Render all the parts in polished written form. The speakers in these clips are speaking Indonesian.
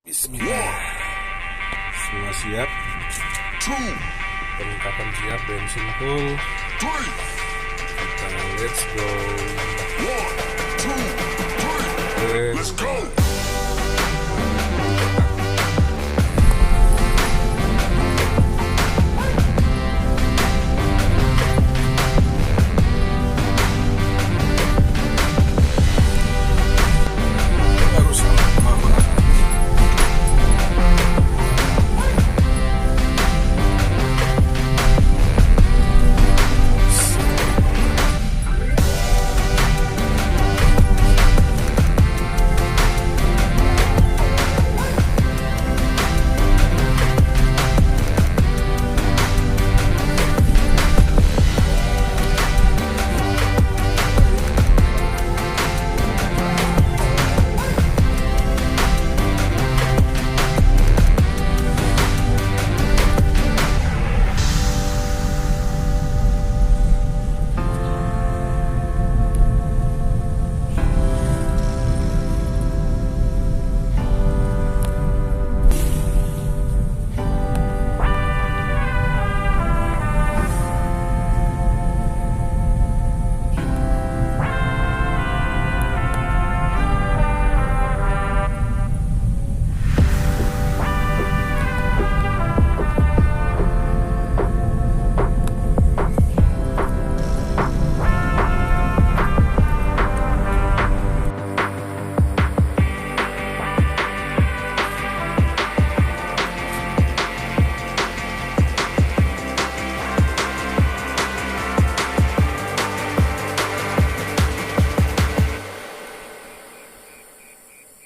Bismillah. Semua siap. Perlengkapan siap, bensin full. Kita let's go. 1, 2, 3. Let's go.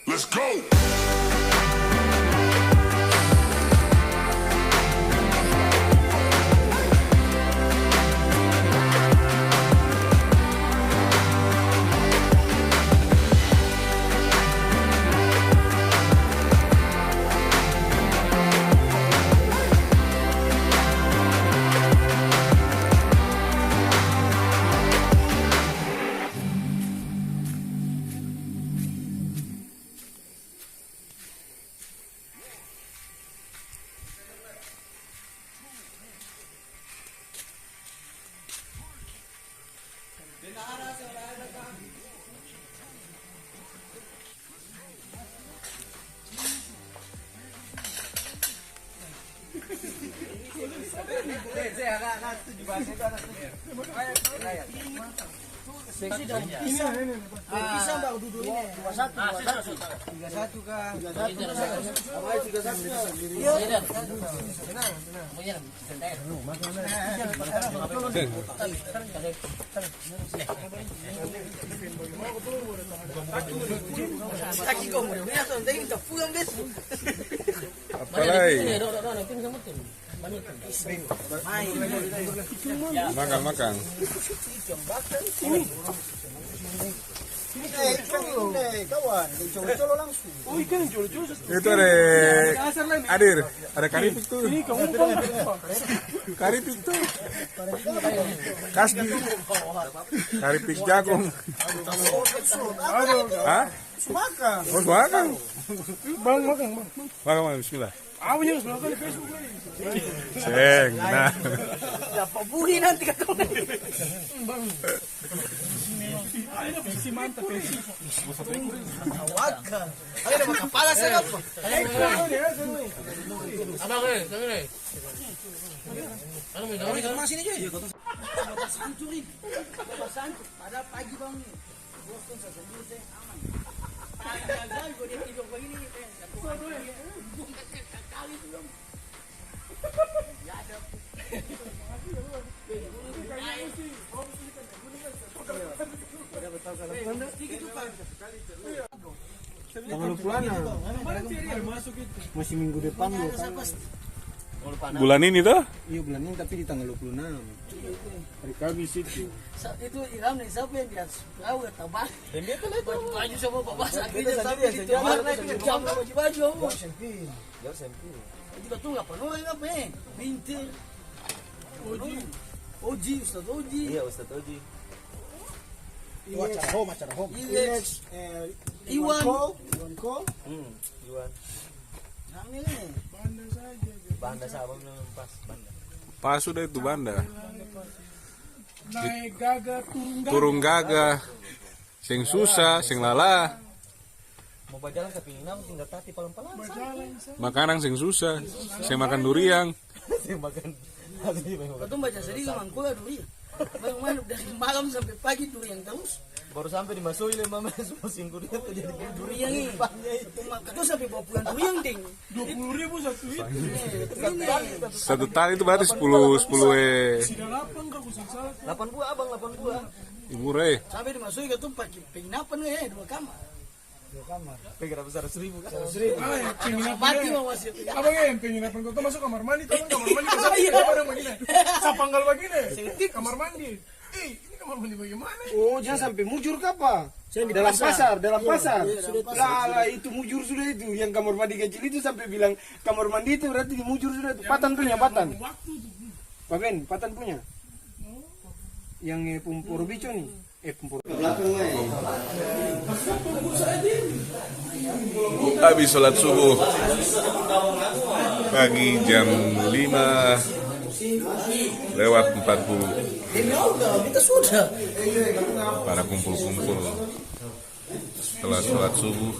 Let's go. Makan. Itu ada Adir, ada karipik tuh. Karipik tuh. Kasdi. Karipik jagung. Hah? Makan. Oh, makan. Bang, makan. Makan, bismillah. Awalnya sebelah kali Facebook. Ceng, nah. Dapat buhi nanti kata Bang. Ayo besi mantap besi. Makan. Ayo makan kepala saya apa? Abang ni. Masih ni je. Sancuri. Pada pagi bang ni. Boston saya sendiri saya aman. Gagal gue dia tidur begini. Kali tu dong. Ya ada. Tanggal 20-an masih minggu depan loh kan. Bulan ini tuh? Iya bulan ini tapi di tanggal 26 hari Kamis itu. Itu Ilham nih siapa yang dia tahu ya tabak. Baju sama bapak sakit Kita sendiri aja jam baju. Jauh sempil. Itu betul nggak penuh ya apa? Binti. Oji Ustaz Oji. Iya Ustaz Oji. Itu acara home. Iwan. Iwan Ko. Iwan. Panggil ini. Banda sama belum pas banda. Pas sudah itu Banda. Naik gaga, Turun gaga. Sing susah, sing lala. Mau berjalan ke Pinang tinggal tati pelan-pelan. Makanan sing susah. Sing makan durian. Sing makan. Kau baca sedih sama aku durian. Bagaimana dari malam sampai pagi durian terus. Baru sampai dimasukin mama semua singgur itu jadi Durian ini. Kau sampai bawa pulang durian ding. 20.000 satu itu. Satu tali itu berarti 10 Delapan kau kusang salah. 8 buah abang 8 buah. Ibu Re. Sampai dimasukin kau pakai penginapan dua kamar. Pengen besar 1.000 kan? Ah, yang penginapan. Mati mau masih. Apa yang penginapan kau tuh masuk kamar mandi, tuh kamar mandi apa ada begini? Sapanggal begini. Kamar mandi. Ini kamar mandi bagaimana? Oh, jangan sampai mujur kapa? Dalam pasar. Lah itu mujur sudah itu. Yang kamar mandi kecil itu sampai bilang kamar mandi itu berarti di mujur sudah itu. Patan punya, Patan. Pak Ben, Patan punya. Yang Pumpur Bico nih. Pumpur. Habis sholat subuh pagi jam 5:40. Kita sudah. Para kumpul-kumpul setelah sholat subuh.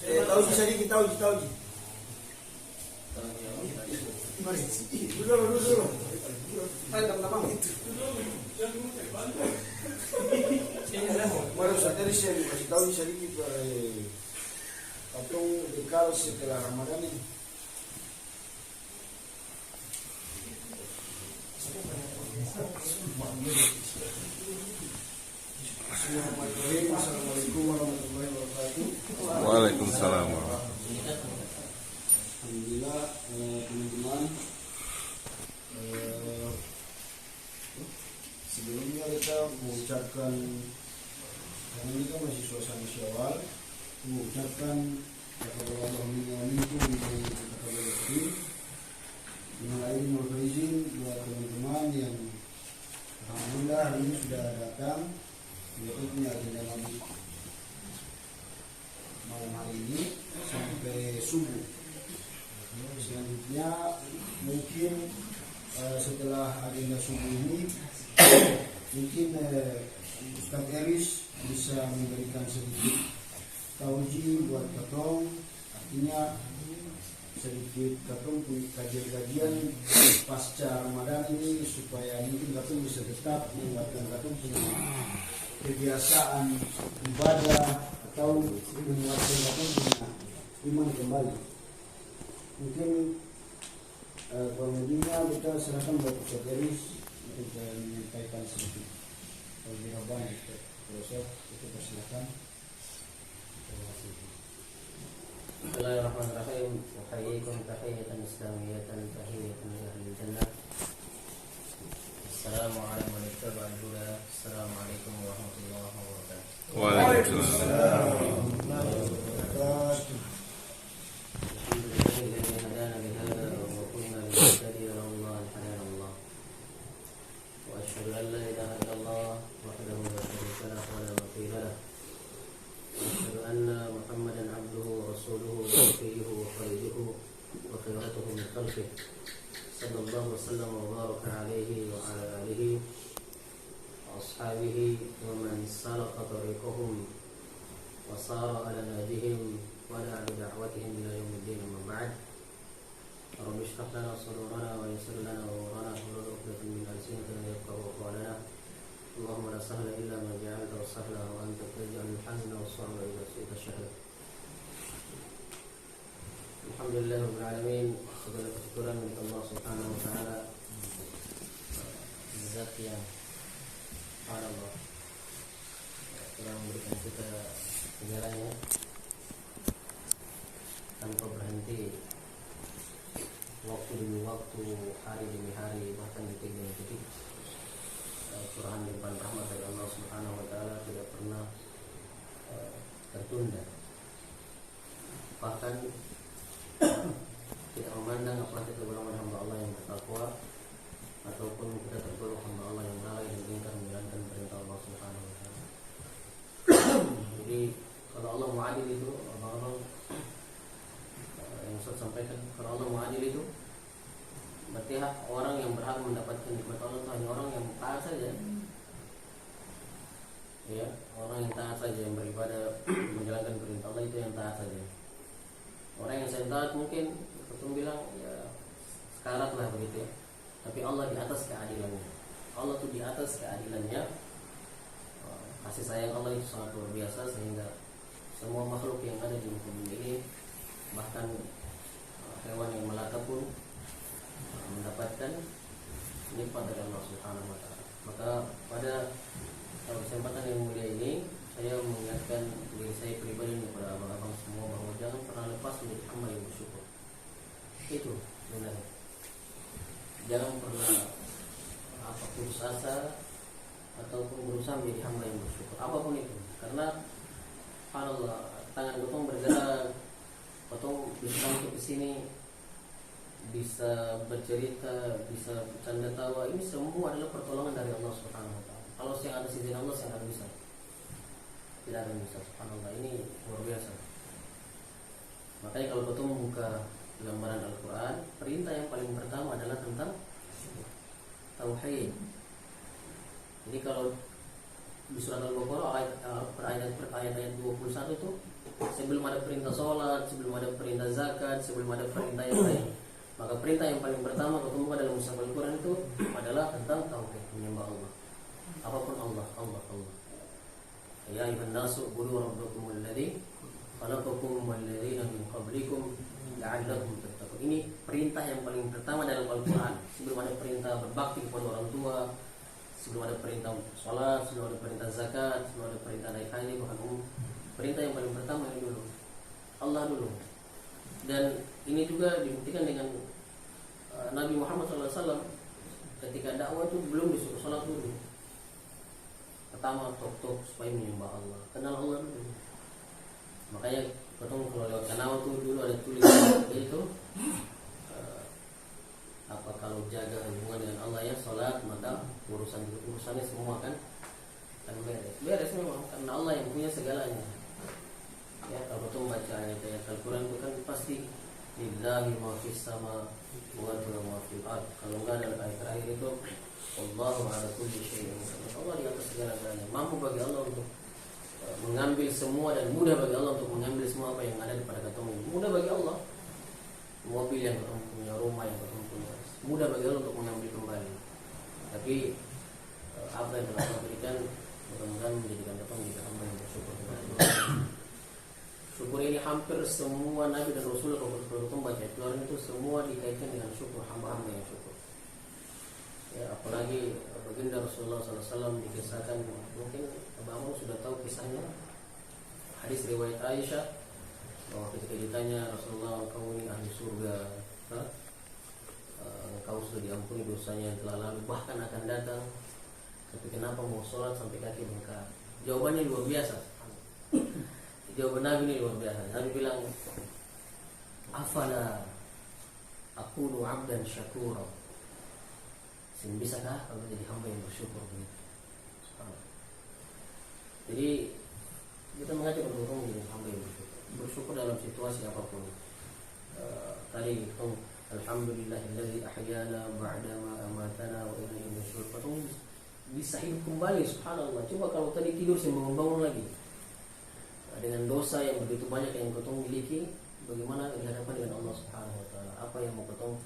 Tahu bisa kita tahu. Dulu. Baru saja saya kasih tahu sedikit atau bekal setelah Ramadan ini. Assalamualaikum warahmatullahi wabarakatuh. Waalaikumsalam. Alhamdulillah teman-teman, sebelumnya kita mengucapkan, karena ini kan masih suasana Syawal, mengucapkan taqabbalallahu minna wa minkum dengan air izin buat teman-teman yang alhamdulillah hari ini sudah datang berikutnya agenda malam hari ini sampai subuh. Selanjutnya mungkin setelah agenda subuh ini mungkin Ustaz Eris bisa memberikan sedikit tauji buat katong, artinya sedikit katong kajian-kajian pasca Ramadan ini supaya mungkin katong bisa tetap menguatkan katong punya kebiasaan ibadah atau menguatkan katong punya iman kembali. Mungkin pengujinya kita serahkan buat Ustaz Eris untuk menyampaikan sedikit jawaban Ustaz. Kita persilakan. Bismillahirrahmanirrahim. Uhayyikum tahiyatan islamiyatan tahiyatan min ahli jannah. Assalamualaikum warahmatullahi wabarakatuh. Assalamualaikum warahmatullahi wabarakatuh. Waalaikumsalam. Sallallahu wasallam wa baraka alaihi wa ala alihi wa ashabihi wa man salaka tariqahum wa sara ala nahjihim wa da'a bi da'watihim ila yaumiddin, amma ba'd. Rabbi shrah lana sadrana wa yassir lana umurana wahlul 'uqdatam min lisani yafqahu qawlana. Allahumma la sahla illa ma ja'altahu sahla wa anta taj'alul hazna was-sabra idha shi'ta sahla. Alhamdulillah rabbil alamin. Segala kesyukuran milik Allah Subhanahu wa taala, zat yang subhanallah telah memberikan kita segalanya tanpa berhenti, waktu demi waktu, hari demi hari, bahkan detik demi detik. Curahan limpahan rahmat dari Allah Subhanahu wa taala tidak pernah tertunda. Bahkan tidak memandang apakah kita golongan hamba Allah yang bertakwa ataupun kita tergolong hamba Allah yang lalai dan ingkar menjalankan perintah Allah Subhanahu wa taala. Allah mau adil itu, abang-abang yang Ustaz sampaikan, kalau Allah mau adil itu berarti orang yang berhak mendapatkan nikmat Allah itu hanya orang yang taat saja. Ya, orang yang taat saja, yang beribadah menjalankan perintah Allah itu yang taat saja. Orang yang taat mungkin betul bilang ya sekarat lah begitu ya. Tapi Allah di atas keadilannya. Allah tuh di atas keadilannya. Kasih sayang Allah itu sangat luar biasa sehingga semua makhluk yang ada di muka bumi ini, bahkan hewan yang melata pun mendapatkan nikmat dari Allah Subhanahu wa taala. Maka pada kesempatan yang mulia ini saya mengingatkan diri saya pribadi kepada abang-abang semua bahwa jangan pernah lepas menjadi hamba yang bersyukur. Itu benar. Jangan pernah putus asa ataupun berusaha menjadi hamba yang bersyukur apapun itu. Karena Allah tangan gotong bergerak, gotong bisa masuk ke sini, bisa bercerita, bisa bercanda tawa, ini semua adalah pertolongan dari Allah Subhanahu wa taala. Kalau yang ada izin Allah, saya akan bisa. Tidak akan bisa, subhanallah, ini luar biasa. Makanya kalau kita membuka gambaran Al-Quran, perintah yang paling pertama adalah tentang tauhid. Jadi kalau di surat Al-Baqarah ayat 21 itu sebelum ada perintah sholat, sebelum ada perintah zakat, sebelum ada perintah yang lain, maka perintah yang paling pertama ketemu dalam mushaf Al-Quran itu adalah tentang tauhid, menyembah Allah. Apapun Allah. Ya ayyuhan nasu ubudu rabbakum alladzi khalaqakum wal ladzina min qablikum la'allakum tattaqun. Ini perintah yang paling pertama dalam Al-Quran. Sebelum ada perintah berbakti kepada orang tua, sebelum ada perintah sholat, sebelum ada perintah zakat, sebelum ada perintah naik haji, bahkan perintah yang paling pertama ini dulu, Allah dulu. Dan ini juga dibuktikan dengan Nabi Muhammad SAW ketika dakwah itu belum disuruh sholat dulu. Pertama tok supaya menyembah Allah, kenal Allah dulu. Makanya kalau lewat kanal tuh dulu ada tulisan itu kalau jaga hubungan dengan Allah ya sholat, maka urusannya semua kan beres memang, karena Allah yang punya segalanya. Ya kalau tuh baca ayat-ayat Al-Quran itu kan pasti lillahi ma fis sama wa ma fil ard. Kalau enggak ada ayat terakhir itu Allahu ala kulli syai'in. Allah di atas segala-galanya. Mampu bagi Allah untuk mengambil semua dan mudah bagi Allah untuk mengambil semua apa yang ada pada ketemu. Mudah bagi Allah. Mobil yang ketemu punya, rumah yang ketemu punya, mudah bagi Allah untuk mengambil kembali. Tapi apa yang telah Allah berikan mudah-mudahan menjadikan kita menjadi hamba yang bersyukur kepada Allah. Syukur ini hampir semua Nabi dan Rasul kalau baca Al-Quran itu semua dikaitkan dengan syukur, hamba-hamba yang syukur. Ya, apalagi baginda Rasulullah SAW dikisahkan, mungkin abang sudah tahu kisahnya, hadis riwayat Aisyah bahwa ketika ditanya Rasulullah, engkau ini ahli surga, engkau sudah diampuni dosanya yang telah lalu bahkan akan datang, tapi kenapa mau sholat sampai kaki bengkak? Jawabannya luar biasa. Jawaban Nabi ini luar biasa. Nabi bilang, afala aqulu abdan syakura. Bisakah kalau jadi hamba yang bersyukur begitu? Jadi kita mengajak untuk menjadi hamba yang bersyukur dalam situasi apapun. Tadi alhamdulillahilladzi ahyana ba'da ma amatana wa ilaihi nusyur. Patung bisa hidup kembali, subhanallah. Coba kalau tadi tidur sih bangun lagi. Dengan dosa yang begitu banyak yang ketong miliki, bagaimana dihadapkan dengan Allah Subhanahu wa taala? Apa yang mau ketong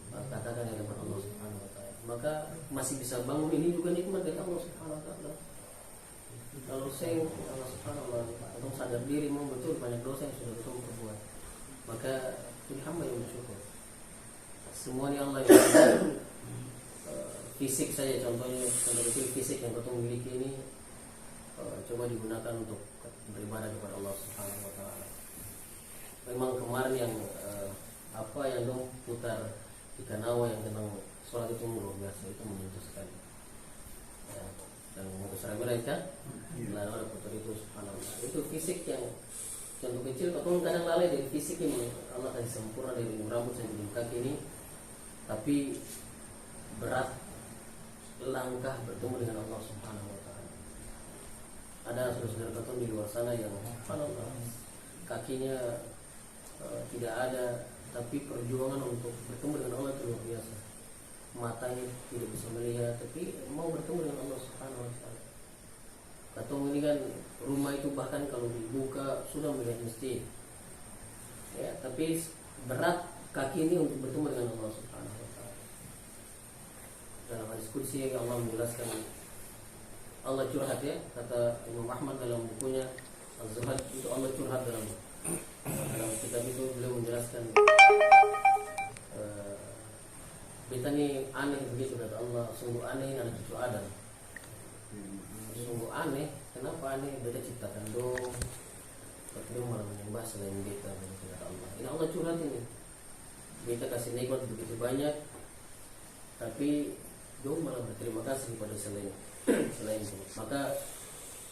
katakan dengan Allah Subhanahu wa taala? Maka masih bisa bangun, ini juga nikmat dari Allah Subhanahu wa taala. Kalau saya Allah Subhanahu wa taala atau sadar diri memang betul banyak dosa yang sudah kita perbuat, maka jadi hamba yang bersyukur. Semua ini Allah yang fisik saja, contohnya fisik yang kita miliki ini coba digunakan untuk beribadah kepada Allah Subhanahu wa taala. Memang kemarin yang yang dong putar di Kanawa yang tentang sholat itu luar biasa, itu menyentuh sekali. Yang mau keserah kan? Lalu ada putar itu, subhanallah. Itu fisik yang contoh kecil, kalau kadang lalai dari fisik ini. Allah kasih sempurna dari rambut sampai ujung kaki ini, tapi berat langkah bertemu dengan Allah Subhanahu wa taala. Ada saudara-saudara katong di luar sana yang subhanallah kakinya tidak ada, tapi perjuangan untuk bertemu dengan Allah itu luar biasa. Matanya tidak bisa melihat, tapi mau bertemu dengan Allah Subhanahu wa taala. Katong ini kan rumah itu bahkan kalau dibuka sudah melihat masjid. Ya, tapi berat kaki ini untuk bertemu dengan Allah Subhanahu wa taala. Dalam hadis qudsi Allah menjelaskan, Allah curhat ya, kata Imam Ahmad dalam bukunya Az-Zuhad, itu Allah curhat dalam kitab itu. Beliau menjelaskan beta ini aneh begitu, kata Allah, sungguh aneh ini anak cucu Adam. Sungguh aneh, kenapa aneh? Beta ciptakan dong, tapi dia malah menyembah selain beta, kata Allah. Ini Allah curhat ini. Beta kasih nikmat begitu banyak, tapi dong malah berterima kasih kepada selain itu. Maka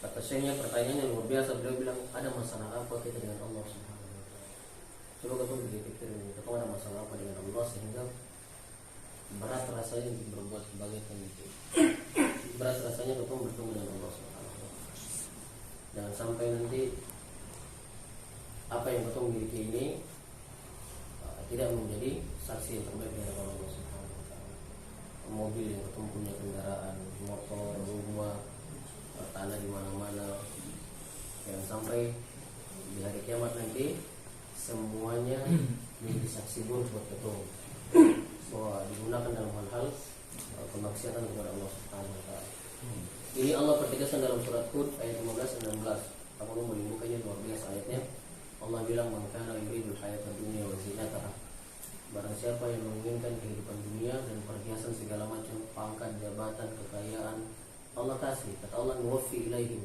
kata syekhnya, pertanyaannya luar biasa. Beliau bilang, ada masalah apa kita dengan Allah Subhanahu wa taala? Coba kau berpikir ini, kau ada masalah apa dengan Allah sehingga berat rasanya untuk berbuat kebaikan itu. Berat rasanya kau bertemu dengan Allah Subhanahu wa taala. Jangan sampai nanti apa yang kau miliki ini tidak menjadi saksi yang terbaik dari Allah Subhanahu wa taala. Mobil yang kau punya, kendaraan, motor, rumah, tanah di mana-mana, jangan sampai di hari kiamat nanti semuanya menjadi saksi buruk buat kita bahwa digunakan dalam hal-hal kemaksiatan kepada Allah Subhanahu wa taala. Ini Allah pertegaskan dalam surat Hud ayat 15 dan 16. Apa mau membukanya luar biasa ayatnya. Allah bilang, "Man kana yuridul hayata dunya wa zinataha." Barang siapa yang menginginkan kehidupan dunia dan perhiasan segala macam, pangkat, jabatan, kekayaan, Allah kasih. Kata Allah, "Nuwaffi ilaihim."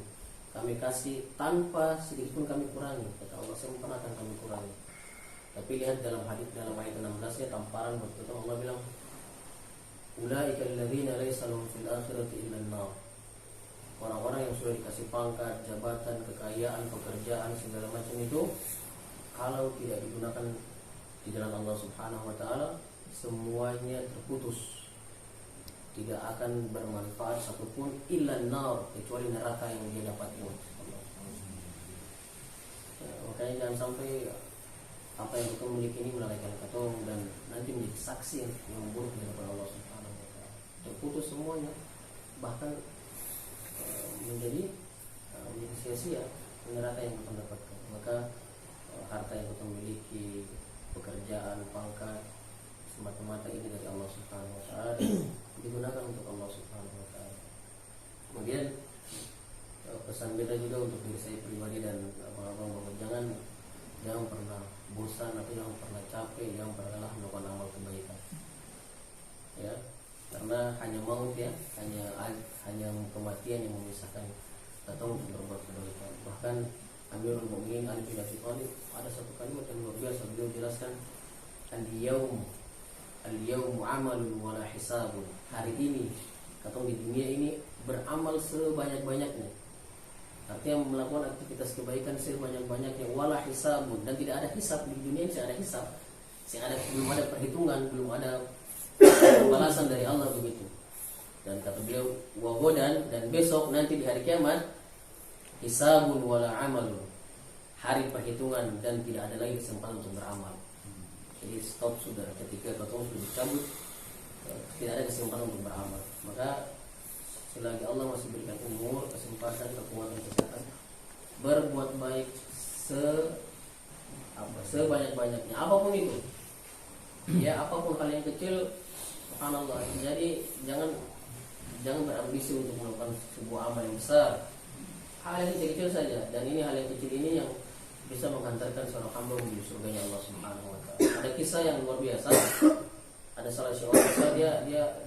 Kami kasih tanpa sedikit pun kami kurangi. Kata Allah, sempurna akan kami kurangi. Tapi lihat dalam hadis dalam ayat 16-nya tamparan betul. Allah bilang, "Ulaika alladzina laysa lahum fil akhirati illa an-nar." Orang-orang yang sudah dikasih pangkat, jabatan, kekayaan, pekerjaan segala macam itu, kalau tidak digunakan di jalan Allah Subhanahu wa taala, semuanya terputus. Tidak akan bermanfaat satupun illa an-nar, kecuali neraka yang dia dapatkan. Makanya jangan sampai apa yang kita miliki ini melalaikan katong dan nanti menjadi saksi yang buruk di hadapan Allah Subhanahu wa taala. Terputus semuanya, bahkan menjadi sia-sia neraka yang kita dapatkan. Maka harta yang kita miliki, pekerjaan, pangkat, semata-mata ini dari Allah Subhanahu wa taala, digunakan untuk Allah Subhanahu wa taala. Kemudian pesan beta juga untuk diri saya pribadi dan abang-abang bahwa jangan pernah bosan atau jangan pernah capek, jangan pernah lelah melakukan amal kebaikan. Ya, karena hanya maut ya, hanya kematian yang memisahkan kita untuk berbuat kebaikan. Bahkan Amirul Mukminin Ali bin Abi Thalib ada satu kalimat yang luar biasa. Beliau jelaskan, al-yawmu amalun wala hisabun. Hari ini, katong di dunia ini beramal sebanyak-banyaknya. Artinya melakukan aktivitas kebaikan sebanyak-banyaknya, wala hisabun, dan tidak ada hisab di dunia ini. Tidak ada hisab, belum ada perhitungan, belum ada balasan dari Allah begitu. Dan kata beliau, wagodan, dan besok nanti di hari kiamat, hisabun wala amalun, hari perhitungan dan tidak ada lagi kesempatan untuk beramal. Jadi stop sudah, ketika katong sudah dicabut, tidak ada kesempatan untuk beramal. Maka selagi Allah masih berikan umur, kesempatan, kekuatan, kesehatan, berbuat baik sebanyak-banyaknya, apapun itu. Ya, apapun hal yang kecil, subhanallah. Jadi jangan berambisi untuk melakukan sebuah amal yang besar. Hal yang kecil saja, dan ini hal yang kecil ini yang bisa menghantarkan seorang hamba menuju surganya Allah Subhanahu wa taala. Ada kisah yang luar biasa. Ada salah seorang kisah,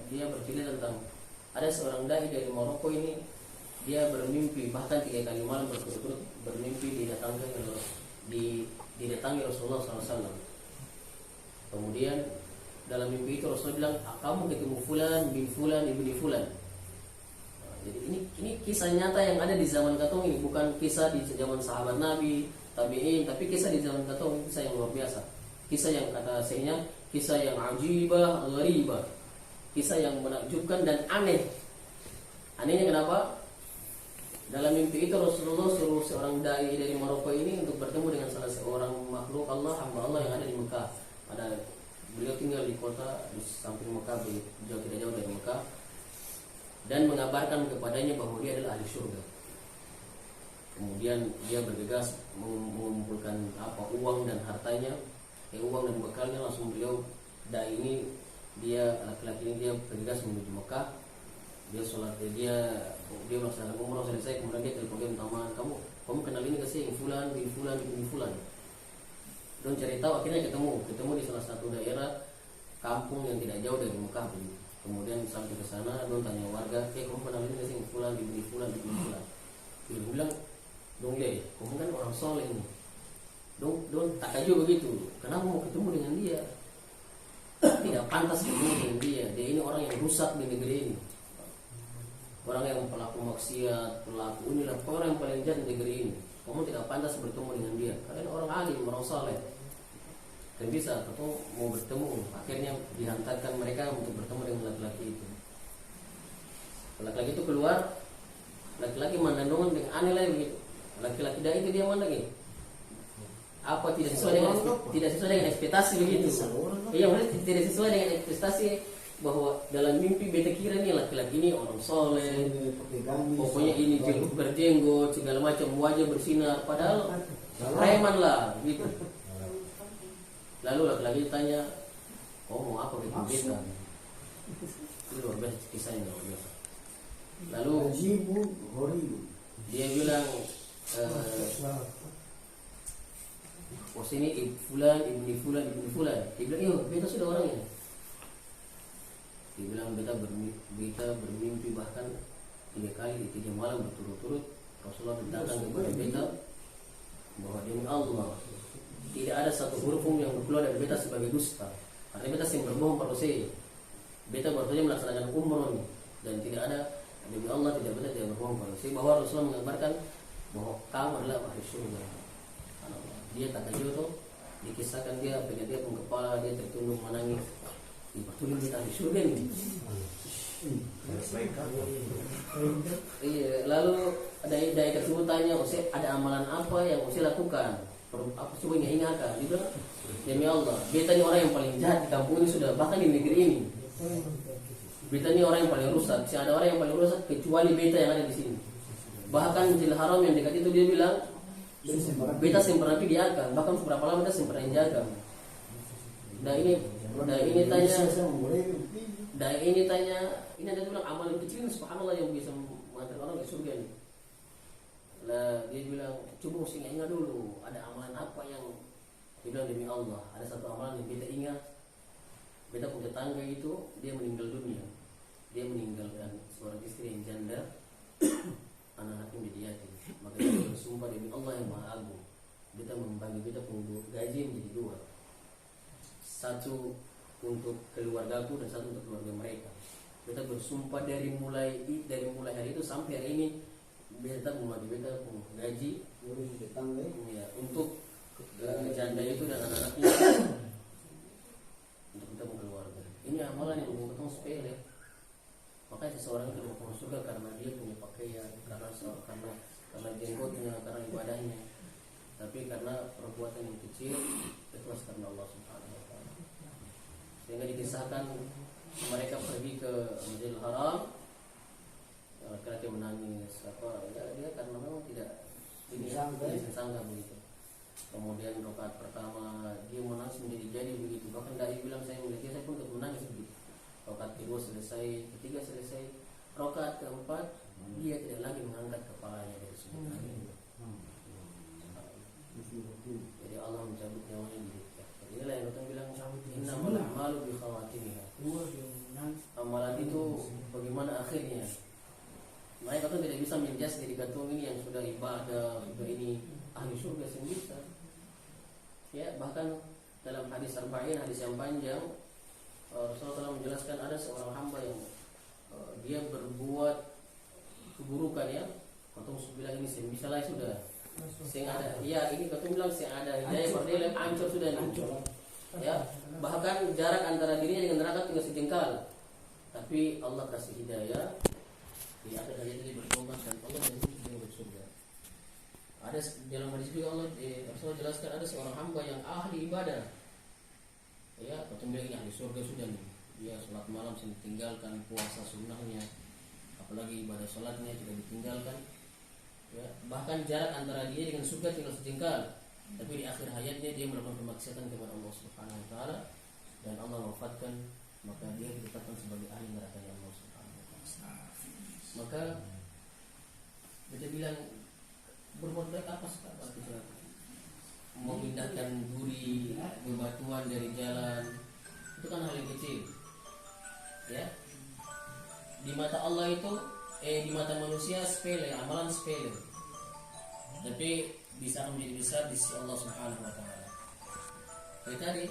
dia bercerita tentang ada seorang dai dari Maroko ini, dia bermimpi bahkan 3 kali malam berturut-turut bermimpi didatangi Rasulullah SAW. Kemudian dalam mimpi itu Rasulullah bilang, kamu ketemu fulan bin fulan ibni fulan. Jadi ini kisah nyata yang ada di zaman katong ini, bukan kisah di zaman sahabat Nabi, tabi'in, tapi kisah di zaman katong, kisah yang luar biasa. Kisah yang kata sehingga kisah yang ajibah, gharibah. Kisah yang menakjubkan dan aneh. Anehnya kenapa? Dalam mimpi itu Rasulullah suruh seorang dai dari Maroko ini untuk bertemu dengan salah seorang makhluk Allah, hamba Allah yang ada di Mekah. Beliau tinggal di kota di samping Mekah, tidak jauh dari Mekah, dan mengabarkan kepadanya bahwa dia adalah ahli surga. Kemudian dia bergegas mengumpulkan uang dan hartanya, uang dan bekalnya. Langsung beliau dai ini, dia laki-laki ini, dia bergegas menuju Mekah. Dia sholat, dia melaksanakan umrah selesai, kemudian dia telepon dia minta maaf, kamu kenal ini kasih yang fulan bin fulan. Dan cari tahu, akhirnya ketemu di salah satu daerah kampung yang tidak jauh dari Mekah. Kemudian sampai ke sana, don tanya warga, kamu kenal ini kasih yang fulan bin fulan. Dia bilang, dong ya, kamu kan orang soleh ini. Don tak aja begitu. Kenapa mau ketemu dengan dia? Tidak pantas ketemu dengan dia. Dia ini orang yang rusak di negeri ini. Orang yang pelaku maksiat, pelaku inilah orang yang paling jahat di negeri ini. Kamu tidak pantas bertemu dengan dia. Kalian orang alim, orang saleh. Dan bisa, atau mau bertemu. Akhirnya dihantarkan mereka untuk bertemu dengan laki-laki itu. Laki-laki itu keluar, laki-laki mandandongan dengan aneh lah begitu. Laki-laki dah itu dia mandangin. Apa tidak sesuai dengan ekspektasi begitu. Iya, tidak sesuai dengan ekspektasi. Bahwa dalam mimpi beta kira nih laki-laki ini orang soleh, pokoknya ini berjenggot segala macam, wajah bersinar, padahal preman lah gitu. Lalu laki-laki tanya, mau apa gitu beta? Itu luar biasa kisahnya, luar biasa. Lalu dia bilang, sini ibni fulan. Dia bilang, iya beta sudah orangnya. Dia bilang beta bermimpi bahkan 3 malam berturut-turut Rasulullah datang kepada beta bahwa demi Allah tidak ada satu huruf pun yang keluar dari beta sebagai dusta. Artinya beta sing berbohong pada saya. Beta baru saja melaksanakan umroh dan tidak ada, demi Allah tidak berbohong pada saya, bahwa Rasulullah mengabarkan bahwa kamu adalah ahli surga. Dia tak tahu tuh, dikisahkan dia pegang dia pun kepala, dia tertunduk menangis. Betul kita di surga ini. Iya, lalu ada tersebut tanya, ada amalan apa yang lakukan? Apa coba ingatkan? Dia bilang, demi Allah, beta ini orang yang paling jahat di kampung ini sudah, bahkan di negeri ini. Beta ini orang yang paling rusak. Tidak ada orang yang paling rusak kecuali beta yang ada di sini. Bahkan Masjidil Haram yang dekat itu dia bilang, beta simpan api diakan. Bahkan seberapa lama beta simpan jaga. Ini ada bilang amalan kecil ini subhanallah yang bisa mengantar orang ke surga ini. Lah dia bilang, coba mesti ingat dulu, ada amalan apa yang dia bilang demi Allah, ada satu amalan yang beta ingat. Beta punya tetangga itu dia meninggal dunia. Dia meninggalkan seorang istri yang janda, anak-anaknya menjadi yatim. Maka dia bersumpah demi Allah yang Maha Agung, beta membagi beta punya gaji menjadi 2. Satu untuk keluargaku dan satu untuk keluarga mereka. Beta bersumpah dari mulai hari itu sampai hari ini beta membagi beta punya gaji ya, untuk janda itu dan anak-anaknya untuk kita keluarga. Ini amalan yang membuat sepele. Makanya seseorang itu mau surga karena dia punya pakaian, karena jenggotnya, karena ibadahnya. Tapi karena perbuatan yang kecil itu karena Allah Subhanahu wa taala. Sehingga dikisahkan mereka pergi ke Masjidil Haram, laki-laki menangis dia karena memang tidak sangka begitu. Kemudian rakaat pertama dia menangis menjadi begitu. Bahkan dai bilang saya melihat dia, saya pun menangis begitu. Rakaat kedua selesai, ketiga selesai, rakaat keempat dia tidak lagi mengangkat kepalanya dari sujud. Jadi Allah mencabut nyawanya di dekat. Inilah yang kita bilang innamal a'malu bi khawatimiha. Amalan itu bagaimana akhirnya. Mereka tuh tidak bisa menjas diri katung ini yang sudah ibadah, sudah ini ahli surga bisa. Ya, bahkan dalam hadis arba'in, hadis yang panjang, Rasulullah menjelaskan ada seorang hamba yang dia berbuat keburukan ya. Katung bilang ini bisa lah sudah. Sing ada, ya ini katung bilang sing ada hidayah berdiri hancur sudah hancur. Ya, bahkan jarak antara dirinya dengan neraka tinggal sejengkal. Tapi Allah kasih hidayah. Di akhir hayat ini bertobat dan Allah Ada dalam hadis juga Rasulullah jelaskan ada seorang hamba yang ahli ibadah. Ya, atau bilang ini ahli surga sudah nih. Dia sholat malam sering tinggalkan, puasa sunnahnya, apalagi ibadah sholatnya tidak ditinggalkan. Ya, bahkan jarak antara dia dengan surga tinggal sejengkal. Tapi di akhir hayatnya dia melakukan kemaksiatan kepada Allah Subhanahu wa taala dan Allah wafatkan, maka dia ditetapkan sebagai ahli neraka Allah Subhanahu wa taala. Maka kita bilang berbuat baik apa kita memindahkan duri, bebatuan dari jalan, itu kan hal yang kecil. Ya. Di mata Allah itu di mata manusia sepele, amalan sepele. Tapi bisa menjadi besar di sisi Allah Subhanahu wa taala. Jadi tadi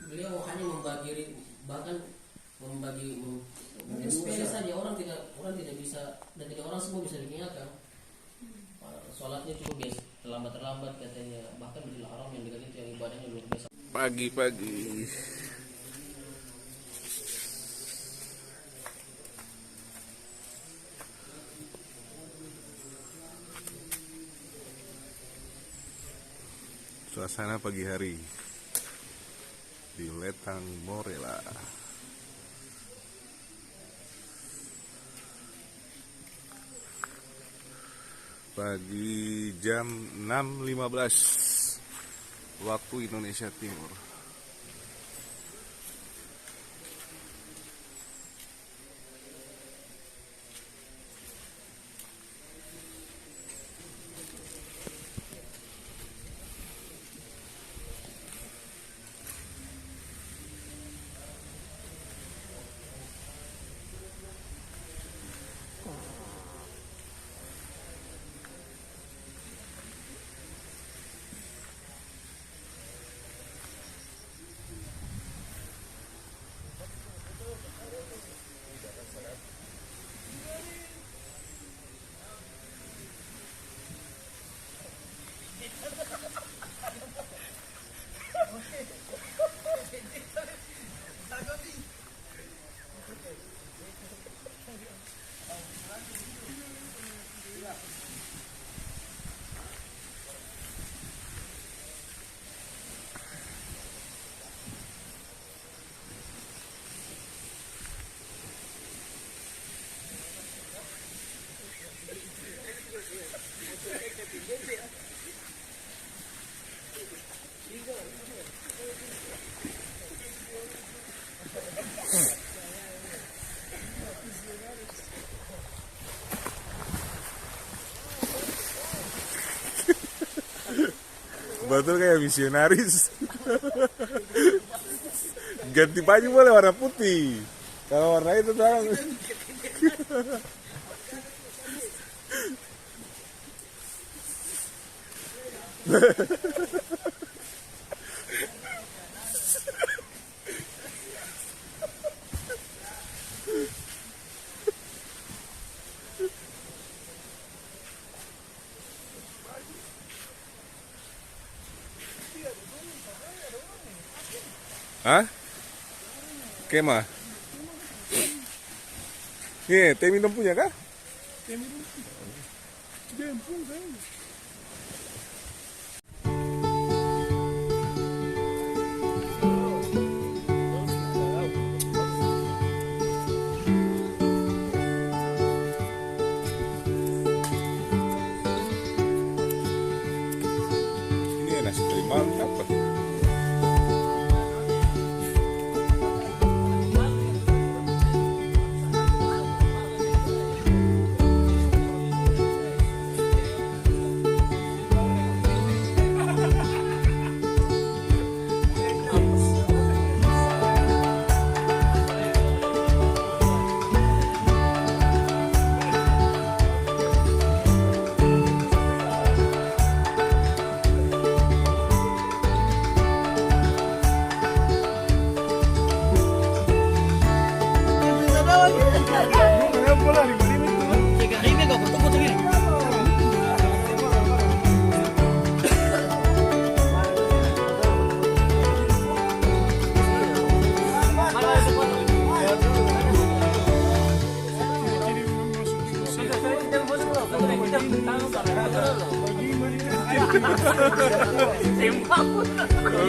beliau hanya membagi, bahkan membagi sepele saja, orang tidak bisa, dan tidak orang semua bisa diingatkan. Sholatnya cukup biasa, terlambat katanya, bahkan di haram yang dekat itu yang ibadahnya luar biasa. Pagi-pagi suasana pagi hari di Letang Morela. Pagi jam 6.15 waktu Indonesia Timur. Betul kayak misionaris. Ganti baju boleh warna putih. Kalau warna itu terang. Hah? Kemah? Nih, teh minum punya kah? Ini nasi kering mantap.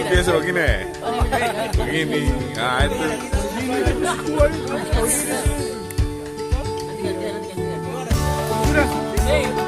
Biasa begini. Begini. Nah, itu. Hey.